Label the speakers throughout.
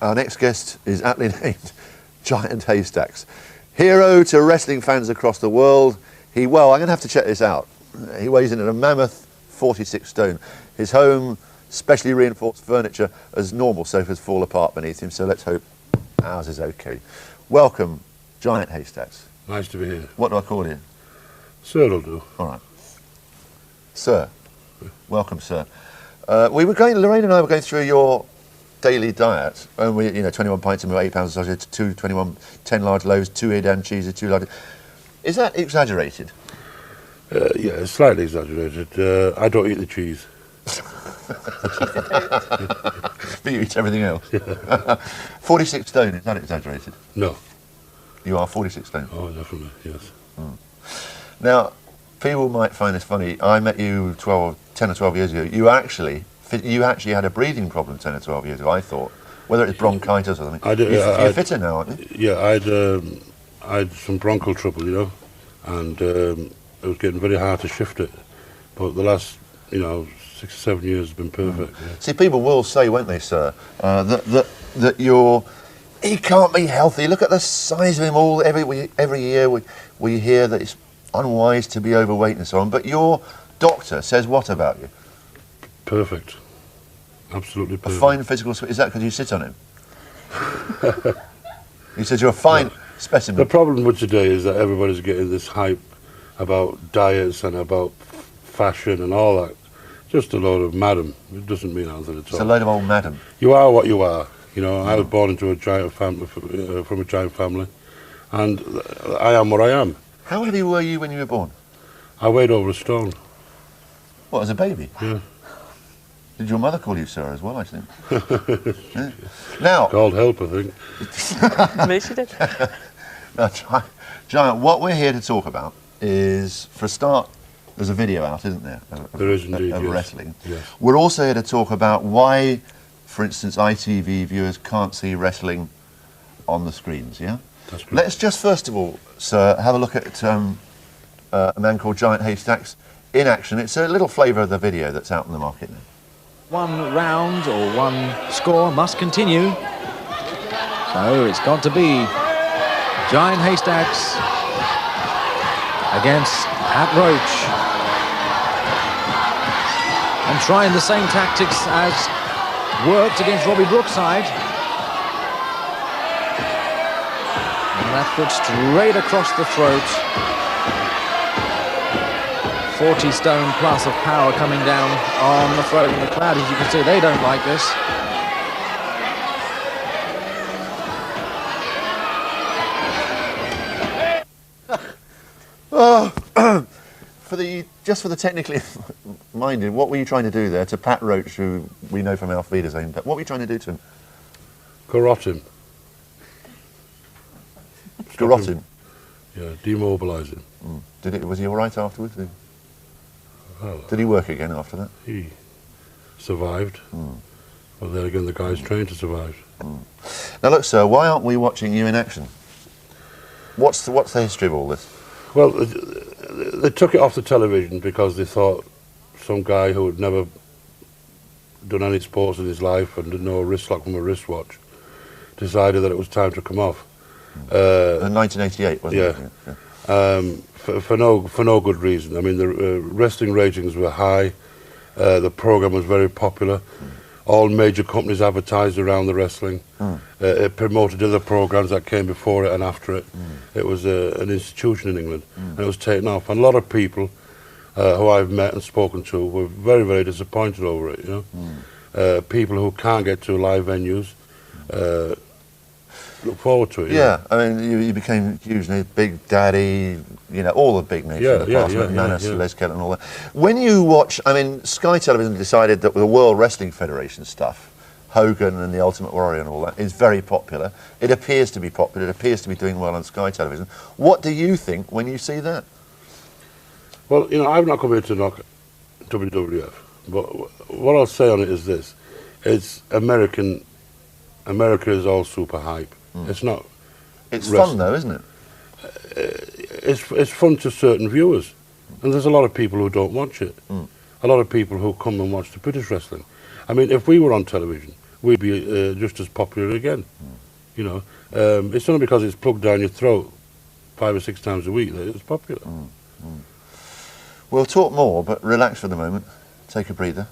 Speaker 1: Our next guest is aptly named Giant Haystacks. Hero to wrestling fans across the world. Well, I'm going to have to check this out. He weighs in at a mammoth 46 stone. His home, specially reinforced furniture, as normal sofas fall apart beneath him, so let's hope ours is okay. Welcome, Giant Haystacks.
Speaker 2: Nice to be here.
Speaker 1: What do I call you?
Speaker 2: Sir will do.
Speaker 1: All right. Sir. Welcome, sir. Lorraine and I were going through your daily diet, and 21 pints of milk, 8 pounds of sausage, 10 large loaves, 2 Edam cheeses, 2 large... Is that exaggerated?
Speaker 2: Yeah, it's slightly exaggerated. I don't eat the cheese.
Speaker 1: But you eat everything else?
Speaker 2: Yeah.
Speaker 1: 46 stone, is that exaggerated?
Speaker 2: No.
Speaker 1: You are 46 stone?
Speaker 2: Oh, definitely, yes.
Speaker 1: Mm. Now, people might find this funny. I met you 10 or 12 years ago. You actually had a breathing problem 10 or 12 years ago, I thought. Whether it's bronchitis or something. You're fitter now, aren't you?
Speaker 2: Yeah, I had some bronchial trouble, and it was getting very hard to shift it. But the last, 6 or 7 years has been perfect. Yeah.
Speaker 1: See, people will say, won't they, sir, that he can't be healthy. Look at the size of him all. Every year we hear that it's unwise to be overweight and so on. But your doctor says what about you?
Speaker 2: Perfect. Absolutely perfect.
Speaker 1: A fine physical... Is that because you sit on him? He says you're a fine specimen.
Speaker 2: The problem with today is that everybody's getting this hype about diets and about fashion and all that. Just a load of madam. It doesn't mean anything at all.
Speaker 1: It's a load of old madam.
Speaker 2: You are what you are. I was born into a giant family, from a giant family, and I am what I am.
Speaker 1: How heavy were you when you were born?
Speaker 2: I weighed over a stone.
Speaker 1: What, as a baby?
Speaker 2: Yeah.
Speaker 1: Did your mother call you sir as well, I think? Yeah. Now...
Speaker 2: Called help, I think.
Speaker 3: Maybe she did.
Speaker 1: Now, Giant, what we're here to talk about is, for a start, there's a video out, isn't there?
Speaker 2: There is indeed,
Speaker 1: of
Speaker 2: yes.
Speaker 1: wrestling.
Speaker 2: Yes.
Speaker 1: We're also here to talk about why, for instance, ITV viewers can't see wrestling on the screens, yeah?
Speaker 2: That's good.
Speaker 1: Let's just, first of all, sir, have a look at a man called Giant Haystacks in action. It's a little flavour of the video that's out in the market now.
Speaker 4: One round or one score must continue. So it's got to be Giant Haystacks against Pat Roach. And trying the same tactics as worked against Robbie Brookside. And that foot straight across the throat. 40 stone plus of power coming down on the throat, and the crowd, as you can see, they don't like this.
Speaker 1: Just for the technically minded, what were you trying to do there to Pat Roach, who we know from Alf Wieder's aim? What were you trying to do to him?
Speaker 2: Garrot him.
Speaker 1: Garrot him?
Speaker 2: Yeah, demobilise him.
Speaker 1: Was he all right afterwards?
Speaker 2: Well,
Speaker 1: did he work again after that?
Speaker 2: He survived. But then again, the guy's trained to survive.
Speaker 1: Now look, sir, why aren't we watching you in action? What's the history of all this?
Speaker 2: Well, they took it off the television because they thought some guy who had never done any sports in his life and didn't know a wrist lock from a wristwatch decided that it was time to come off.
Speaker 1: In 1988, wasn't it?
Speaker 2: Yeah. For no good reason. I mean, the wrestling ratings were high. The program was very popular. All major companies advertised around the wrestling. It promoted other programs that came before it and after it. It was an institution in England, and it was taken off. And a lot of people who I've met and spoken to were very, very disappointed over it. People who can't get to live venues look forward to it.
Speaker 1: Yeah, I mean, you became huge, Big Daddy, all the big names from the past, Manus, Les Kelly and all that. When you watch, I mean, Sky Television decided that the World Wrestling Federation stuff, Hogan and the Ultimate Warrior and all that, is very popular. It appears to be popular, it appears to be doing well on Sky Television. What do you think when you see that?
Speaker 2: Well, I've not come here to knock WWF, but what I'll say on it is this. It's America is all super hype. It's not.
Speaker 1: It's fun though, isn't it?
Speaker 2: It's fun to certain viewers. And there's a lot of people who don't watch it. A lot of people who come and watch the British wrestling. I mean, if we were on television, we'd be just as popular again. You know, it's only because it's plugged down your throat 5 or 6 times a week that it's popular.
Speaker 1: We'll talk more, but relax for the moment. Take a breather.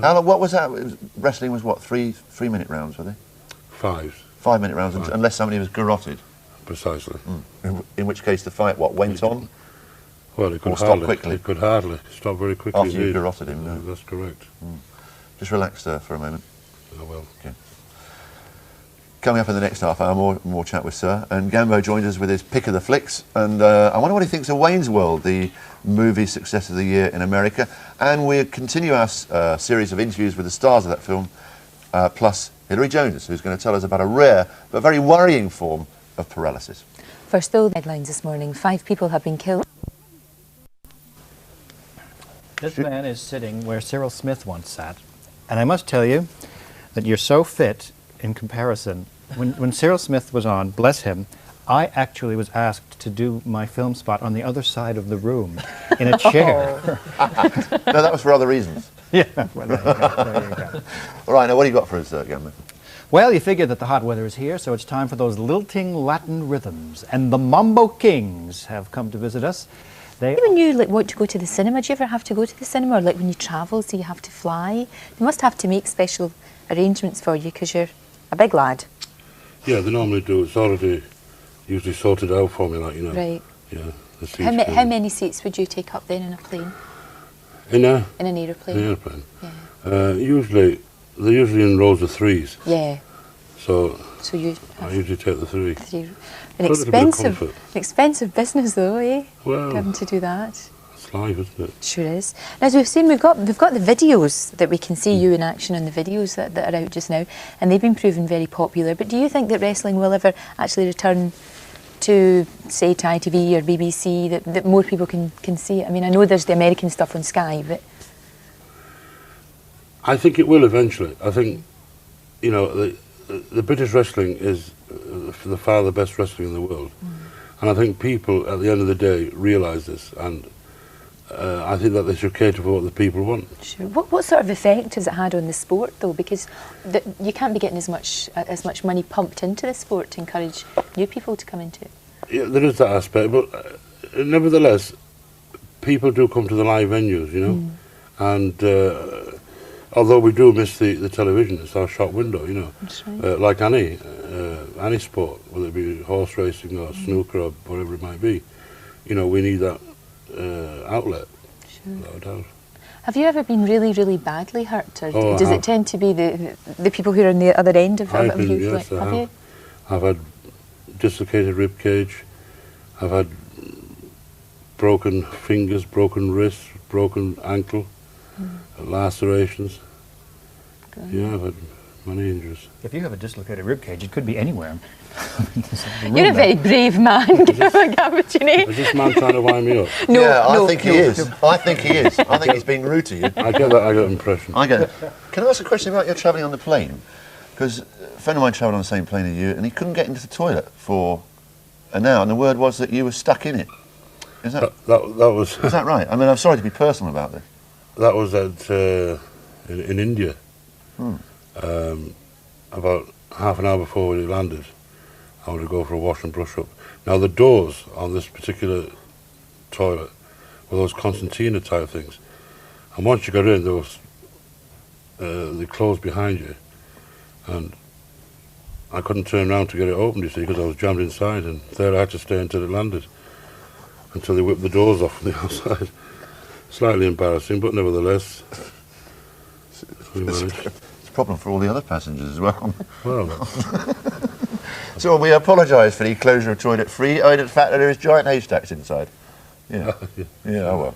Speaker 1: How long, what was that? Wrestling was what, 3-minute rounds, were they?
Speaker 2: 5.
Speaker 1: 5-minute rounds, unless somebody was garroted.
Speaker 2: Precisely.
Speaker 1: In which case the fight, what, went on?
Speaker 2: Well, it could
Speaker 1: Or stop
Speaker 2: hardly.
Speaker 1: quickly?
Speaker 2: It could hardly stop very quickly.
Speaker 1: After you
Speaker 2: indeed.
Speaker 1: garroted him, no.
Speaker 2: That's correct.
Speaker 1: Just relax, sir, for a moment.
Speaker 2: Oh, well.
Speaker 1: Okay. Coming up in the next half hour, more chat with Sir. And Gambo joins us with his pick of the flicks. And I wonder what he thinks of Wayne's World, the movie success of the year in America. And we continue our series of interviews with the stars of that film, plus Hilary Jones, who's going to tell us about a rare but very worrying form of paralysis.
Speaker 3: First, though, headlines this morning. 5 people have been killed.
Speaker 5: This man is sitting where Cyril Smith once sat. And I must tell you that you're so fit in comparison. When Cyril Smith was on, bless him, I actually was asked to do my film spot on the other side of the room in a chair.
Speaker 1: No, that was for other reasons.
Speaker 5: Yeah, well, there you go.
Speaker 1: All right, now what do you got for us, Gambo?
Speaker 5: Well, you figured that the hot weather is here, so it's time for those lilting Latin rhythms. And the Mambo Kings have come to visit us.
Speaker 3: When you want to go to the cinema, do you ever have to go to the cinema? Or when you travel, so you have to fly? They must have to make special arrangements for you because you're a big lad.
Speaker 2: Yeah, they normally do. It's already usually sorted out for me, like, you know.
Speaker 3: Right.
Speaker 2: Yeah, the seats.
Speaker 3: How many seats would you take up then in a plane?
Speaker 2: In an
Speaker 3: aeroplane?
Speaker 2: Yeah. They're usually in rows of 3s.
Speaker 3: Yeah.
Speaker 2: So
Speaker 3: you
Speaker 2: I usually take the 3.
Speaker 3: An expensive business though, eh?
Speaker 2: Well,
Speaker 3: having to do that.
Speaker 2: It's life, isn't it?
Speaker 3: Sure is. And as we've seen, we've got the videos that we can see you in action on the videos that are out just now, and they've been proven very popular. But do you think that wrestling will ever actually return to, say, to ITV or BBC, that more people can see it? I mean, I know there's the American stuff on Sky, but...
Speaker 2: I think it will eventually. I think, you know, the British wrestling is far the best wrestling in the world. And I think people, at the end of the day, realise this, and I think that they should cater for what the people want.
Speaker 3: Sure. What sort of effect has it had on the sport, though? Because you can't be getting as much money pumped into the sport to encourage new people to come into it.
Speaker 2: Yeah, there is that aspect, but nevertheless, people do come to the live venues, you know, and although we do miss the television, it's our shop window, you know.
Speaker 3: That's right.
Speaker 2: Like any sport, whether it be horse racing or snooker or whatever it might be, you know, we need that outlet, without a doubt.
Speaker 3: Have you ever been really, really badly hurt, or does it tend to be the people who are on the other end of you?
Speaker 2: Yes,
Speaker 3: have you?
Speaker 2: I've had dislocated rib cage. I've had broken fingers, broken wrists, broken ankle, lacerations.
Speaker 3: Good.
Speaker 2: Yeah, I've had many injuries.
Speaker 5: If you have a dislocated rib cage, it could be anywhere.
Speaker 3: You're a very brave man, Gabachini.
Speaker 2: Is this man trying to wind me up?
Speaker 3: No,
Speaker 1: yeah,
Speaker 3: no,
Speaker 1: I think he is. I think he is. I think he's being rude to you.
Speaker 2: I get that impression.
Speaker 1: I get it. Can I ask a question about your travelling on the plane? Because a friend of mine travelled on the same plane as you, and he couldn't get into the toilet for an hour, and the word was that you were stuck in it. Is that
Speaker 2: was...
Speaker 1: Is that right? I mean, I'm sorry to be personal about this.
Speaker 2: That was in India. About half an hour before we landed, I wanted to go for a wash and brush up. Now the doors on this particular toilet were those concertina type things, and once you got in, they closed behind you, and I couldn't turn around to get it opened, you see, because I was jammed inside, and there I had to stay until it landed, until they whipped the doors off from the outside. Slightly embarrassing, but nevertheless, we managed.
Speaker 1: It's a problem for all the other passengers as well.
Speaker 2: Well,
Speaker 1: so we apologise for the closure of toilet free, owing to the fact that there is giant haystacks inside. Yeah, yeah. Oh well.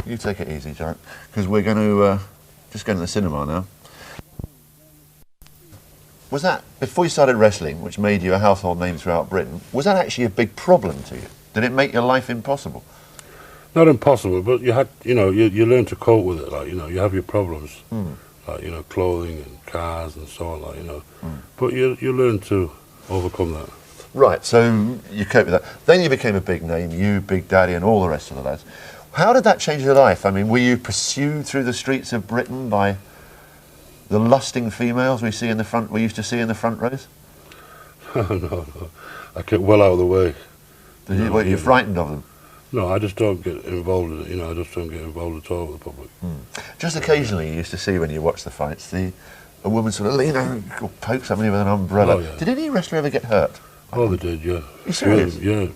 Speaker 1: You take it easy, Giant, because we're going to just go to the cinema now. Was that, before you started wrestling, which made you a household name throughout Britain, was that actually a big problem to you? Did it make your life impossible?
Speaker 2: not impossible, but you had, you know, you learn to cope with it. Like, you know, you have your problems, like, you know, clothing and cars and so on, like, you know. But you learn to overcome that. Right,
Speaker 1: so you cope with that. Then you became a big name, you, Big Daddy, and all the rest of the lads. How did that change your life? I mean, were you pursued through the streets of Britain by the lusting females we used to see in the front rows?
Speaker 2: No. I kept well out of the way.
Speaker 1: Were you frightened of them?
Speaker 2: No, I just don't get involved in it. You know, I just don't get involved at all with the public.
Speaker 1: Just occasionally, you used to see when you watch the fights, a woman sort of lean over and poke somebody with an umbrella.
Speaker 2: Oh, yeah.
Speaker 1: Did any wrestler ever get hurt?
Speaker 2: Oh, they did, yeah.
Speaker 1: You serious?
Speaker 2: Yeah.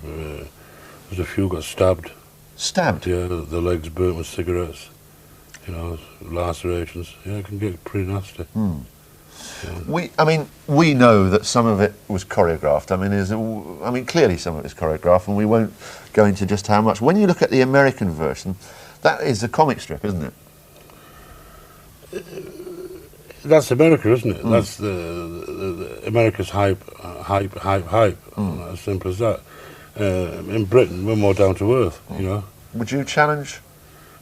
Speaker 2: There's a few got stabbed.
Speaker 1: Stabbed?
Speaker 2: Yeah, the legs burnt with cigarettes. You know, lacerations. Yeah, it can get pretty nasty.
Speaker 1: We know that some of it was choreographed. I mean, clearly some of it is choreographed, and we won't go into just how much. When you look at the American version, that is a comic strip, isn't it?
Speaker 2: That's America, isn't it? That's the America's hype. As simple as that. In Britain, we're more down to earth. You know.
Speaker 1: Would you challenge?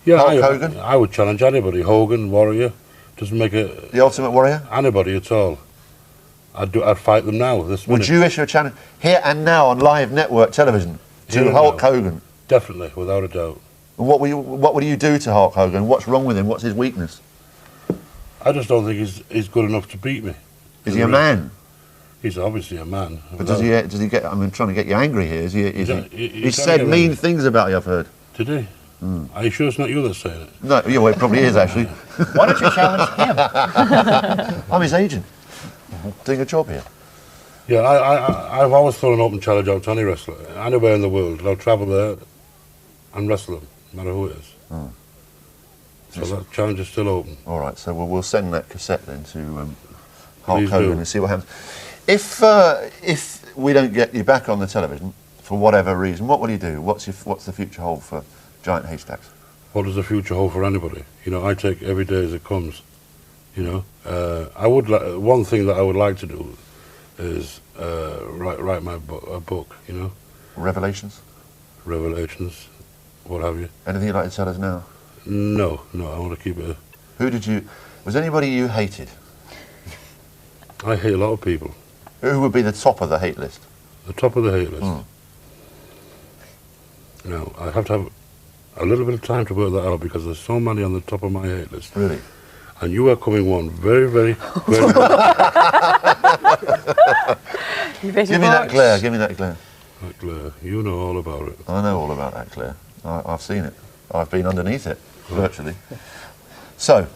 Speaker 2: Yeah,
Speaker 1: Hulk Hogan?
Speaker 2: I would challenge anybody. Hogan, Warrior, doesn't make it.
Speaker 1: The Ultimate Warrior?
Speaker 2: Anybody at all. I'd fight them now. This minute.
Speaker 1: Would you issue a challenge here and now on live network television to Hulk Hogan?
Speaker 2: Definitely, without a doubt.
Speaker 1: And what would you do to Hulk Hogan? What's wrong with him? What's his weakness?
Speaker 2: I just don't think he's good enough to beat me.
Speaker 1: Is he a man?
Speaker 2: He's obviously a man.
Speaker 1: But does he get? I'm trying to get you angry here. He said mean
Speaker 2: angry.
Speaker 1: things about you, I've heard.
Speaker 2: Did he? Are you sure it's not you that's saying it?
Speaker 1: No, yeah, well, it probably is actually.
Speaker 5: Why don't you challenge him?
Speaker 1: I'm his agent, doing a job here.
Speaker 2: Yeah, I've always thrown an open challenge out to any wrestler, anywhere in the world. I'll travel there and wrestle them, no matter who it is. So that challenge is still open.
Speaker 1: All right, so we'll send that cassette then to Hulk
Speaker 2: Please
Speaker 1: Hogan
Speaker 2: do.
Speaker 1: and see what happens. If we don't get you back on the television for whatever reason, what will you do? What's the future hold for Giant Haystacks?
Speaker 2: What does the future hold for anybody? You know, I take every day as it comes. You know, one thing that I would like to do is write my a book. You know,
Speaker 1: Revelations?
Speaker 2: what have you?
Speaker 1: Anything you'd like to tell us now?
Speaker 2: No, I want to keep it.
Speaker 1: Was anybody you hated?
Speaker 2: I hate a lot of people.
Speaker 1: Who would be the top of the hate list?
Speaker 2: The top of the hate list. Now, I have to have a little bit of time to work that out because there's so many on the top of my hate list.
Speaker 1: Really?
Speaker 2: And you are coming one very, very, very...
Speaker 1: Give me that glare, give me that glare.
Speaker 2: That glare, you know all about it.
Speaker 1: I know all about that glare. I've seen it. I've been underneath it, virtually. So,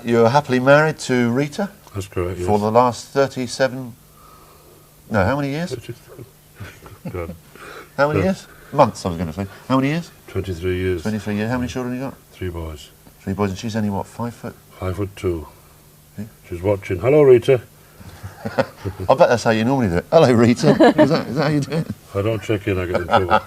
Speaker 1: you're happily married to Rita?
Speaker 2: That's correct, yes.
Speaker 1: For the last 37... No, how many years?
Speaker 2: God.
Speaker 1: How many years? Months, I was going to say. How many years?
Speaker 2: 23 years.
Speaker 1: 23 years. How many children have you got?
Speaker 2: 3 boys.
Speaker 1: 3 boys, and she's only, what, 5 foot?
Speaker 2: 5'2".
Speaker 1: Yeah.
Speaker 2: She's watching. Hello, Rita.
Speaker 1: I bet that's how you normally do it. Hello, Rita. Is that how you do it?
Speaker 2: If I don't check in, I get in trouble.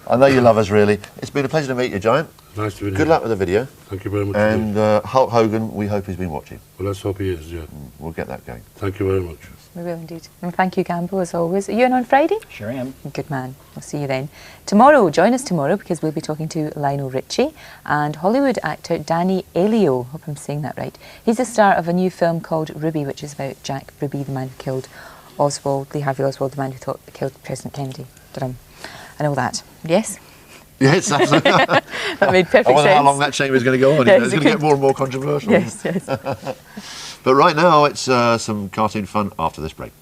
Speaker 1: I know you love us, really. It's been a pleasure to meet you, Giant.
Speaker 2: Nice to be here.
Speaker 1: Good luck with the video.
Speaker 2: Thank you very much.
Speaker 1: And Hulk Hogan, we hope he's been watching.
Speaker 2: Well, let's hope he is, yeah.
Speaker 1: We'll get that going.
Speaker 2: Thank you very much.
Speaker 3: We will indeed. And thank you, Gamble, as always. Are you in on Friday?
Speaker 5: Sure am.
Speaker 3: Good man. We'll see you then. Tomorrow, join us tomorrow because we'll be talking to Lionel Richie and Hollywood actor Danny Aiello. Hope I'm saying that right. He's the star of a new film called Ruby, which is about Jack Ruby, the man who killed Lee Harvey Oswald, the man who killed President Kennedy. And all that. Yes?
Speaker 1: Yes, absolutely.
Speaker 3: That made perfect
Speaker 1: I wonder
Speaker 3: sense.
Speaker 1: how long that chamber is going to go on.
Speaker 3: Yes,
Speaker 1: It's going to get more and more controversial.
Speaker 3: Yes.
Speaker 1: But right now, it's some cartoon fun after this break.